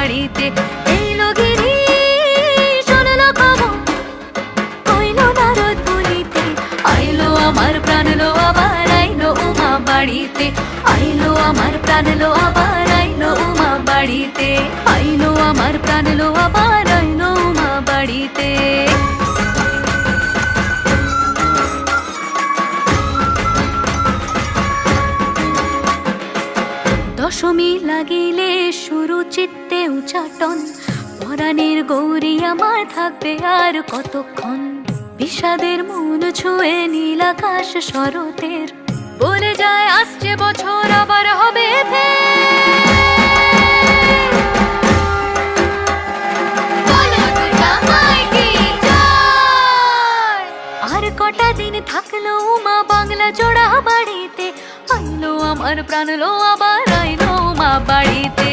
বাড়িতে। এলো গিরি শুনলো খবর, হইলো নারদ বলিতে, আইলো আমার প্রাণ লো আবার আইলো উমা বাড়িতে। আইলো আমার প্রাণ লো আবার আইলো উমা বাড়িতে। আইলো আমার প্রাণ লো আবার আইলো উমা বাড়িতে। দশমী লাগিলে শুরু চিত্তে উচাটন, পরাণের গৌরী আমার থাকবে আর কতক্ষণ। বিষাদের মন ছুঁয়ে নীল আকাশ শরতের, বলে যায় আসছে বছর আবার হবে আর কটা দিন থাকলো উমা বাংলা জোড়া বাড়িতে। আইলো আমার প্রাণ লো আবার আইলো উমা বাড়িতে।